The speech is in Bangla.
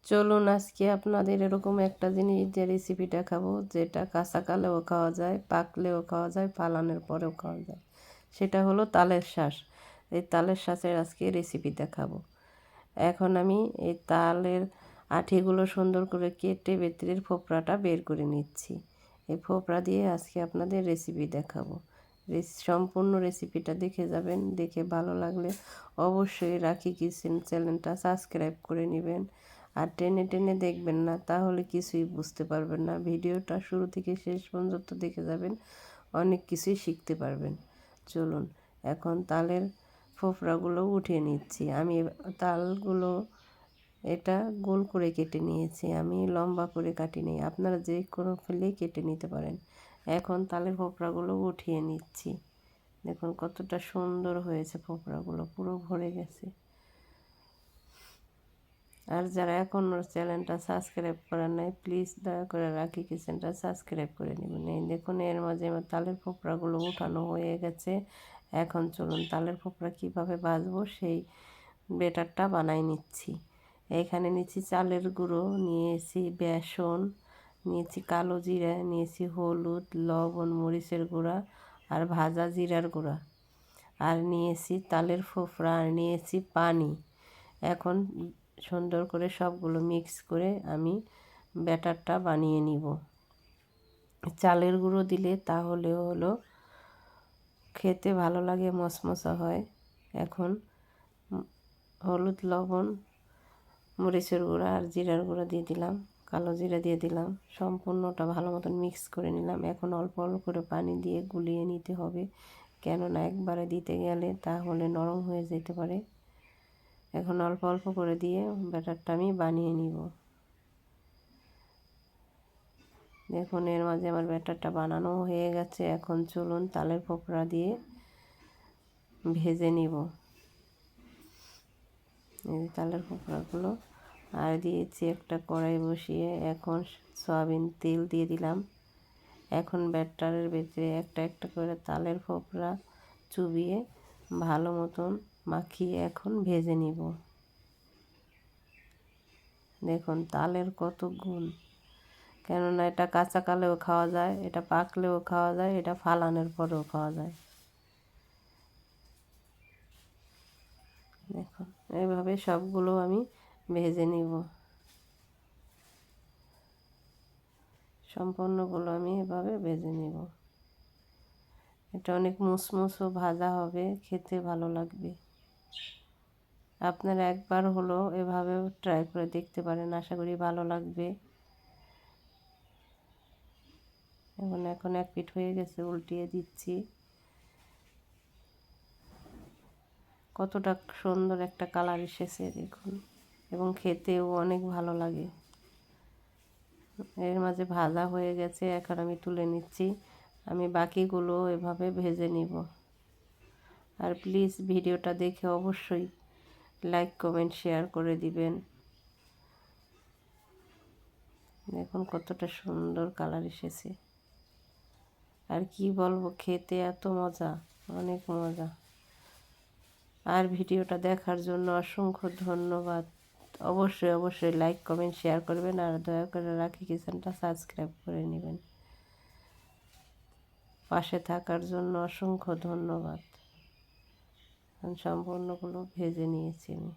চলুন আজকে আপনাদের এরকম একটা জিনিস যে রেসিপি দেখাবো, যেটা কাঁচাকালেও খাওয়া যায়, পাকলেও খাওয়া যায়, ফালানোর পরেও খাওয়া যায়। সেটা হলো তালের শাঁস। এই তালের শাঁসের আজকে রেসিপি দেখাবো। এখন আমি এই তালের আঠিগুলো সুন্দর করে কেটে ভেতরের ফোপড়াটা বের করে নিচ্ছি। এই ফোপড়া দিয়ে আজকে আপনাদের রেসিপি দেখাবো। সম্পূর্ণ রেসিপিটা দেখে যাবেন। দেখে ভালো লাগলে অবশ্যই রাখি কিচেন চ্যানেলটা সাবস্ক্রাইব করে নেবেন। আর টেনে টেনে দেখবেন না, তাহলে কিছুই বুঝতে পারবেন না। ভিডিওটা শুরু থেকে শেষ পর্যন্ত দেখে যাবেন, অনেক কিছুই শিখতে পারবেন। চলুন এখন তালের ফোপড়াগুলো উঠিয়ে নিচ্ছি। আমি তালগুলো এটা গোল করে কেটে নিয়েছি, আমি লম্বা করে কাটিনি। আপনারা যে কোনো ফেলেই কেটে নিতে পারেন। এখন তালের ফোপড়াগুলো উঠিয়ে নিচ্ছি। দেখুন কতটা সুন্দর হয়েছে, ফোপড়াগুলো পুরো ভরে গেছে। আর যারা এখনও চ্যানেলটা সাবস্ক্রাইব করেন নাই, প্লিজ দয়া করে রাখি কিচেনটা সাবস্ক্রাইব করে নেবেন। এই দেখুন এর মাঝে আমার তালের ফোপড়াগুলো উঠানো হয়ে গেছে। এখন চলুন তালের ফোপড়া কীভাবে ভাজবো সেই বেটারটা বানাই নিচ্ছি। এখানে নিয়েছি চালের গুঁড়ো, নিয়েছি বেসন, নিয়েছি কালো জিরা, নিয়েছি হলুদ, লবণ, মরিচের গুঁড়া আর ভাজা জিরার গুঁড়া, আর নিয়েছি তালের ফোপড়া, আর নিয়েছি পানি। এখন সুন্দর করে সবগুলো মিক্স করে আমি ব্যাটারটা বানিয়ে নিব। চালের গুঁড়ো দিলে তাহলে হলো খেতে ভালো লাগে, মশমশা হয়। এখন হলুদ, লবণ, মরিচের গুঁড়া আর জিরার গুঁড়া দিয়ে দিলাম, কালো জিরা দিয়ে দিলাম। সম্পূর্ণটা ভালো মতন মিক্স করে নিলাম। এখন অল্প অল্প করে পানি দিয়ে গুলিয়ে নিতে হবে, কেননা একবারে দিতে গেলে তাহলে নরম হয়ে যেতে পারে। এখন অল্প অল্প করে দিয়ে ব্যাটারটা আমি বানিয়ে নিব। দেখুন এর মাঝে আমার ব্যাটারটা বানানো হয়ে গেছে। এখন চলুন তালের ফোপড়া দিয়ে ভেজে নিব। এই তালের ফোপড়াগুলো আর দিয়েছি একটা কড়াই বসিয়ে। এখন সয়াবিন তেল দিয়ে দিলাম। এখন ব্যাটারের ভেতরে একটা একটা করে তালের ফোপড়া চুবিয়ে ভালো মতন মাখিয়ে এখন ভেজে নিব। দেখুন তালের কত গুণ, কেননা এটা কাঁচাকালেও খাওয়া যায়, এটা পাকলেও খাওয়া যায়, এটা ফালানোর পরেও খাওয়া যায়। দেখুন এইভাবে সবগুলো আমি ভেজে নিব। সম্পূর্ণগুলো আমি এভাবে ভেজে নিব। এটা অনেক মুসমুসও ভাজা হবে, খেতে ভালো লাগবে। আপনারা একবার হলো এভাবেও ট্রাই করে দেখতে পারেন, আশা করি ভালো লাগবে। এখন এক পিঠ হয়ে গেছে, উল্টিয়ে দিচ্ছি। কতটা সুন্দর একটা কালার এসেছে দেখুন, এবং খেতেও অনেক ভালো লাগে। এর মাঝে ভাজা হয়ে গেছে, এখন আমি তুলে নিচ্ছি। আমি বাকিগুলো এভাবে ভেজে নিব। আর প্লিজ ভিডিওটা দেখে অবশ্যই লাইক, কমেন্ট, শেয়ার করে দিবেন। দেখুন কতটা সুন্দর কালার এসেছে। আর কি বলবো, খেতে এত মজা, অনেক মজা। আর ভিডিওটা দেখার জন্য অসংখ্য ধন্যবাদ। অবশ্যই অবশ্যই লাইক, কমেন্ট, শেয়ার করবেন। আর দয়া করে রাখি কিচেনটা সাবস্ক্রাইব করে নেবেন। পাশে থাকার জন্য অসংখ্য ধন্যবাদ। সম্পূর্ণগুলো ভেজে নিয়েছি আমি।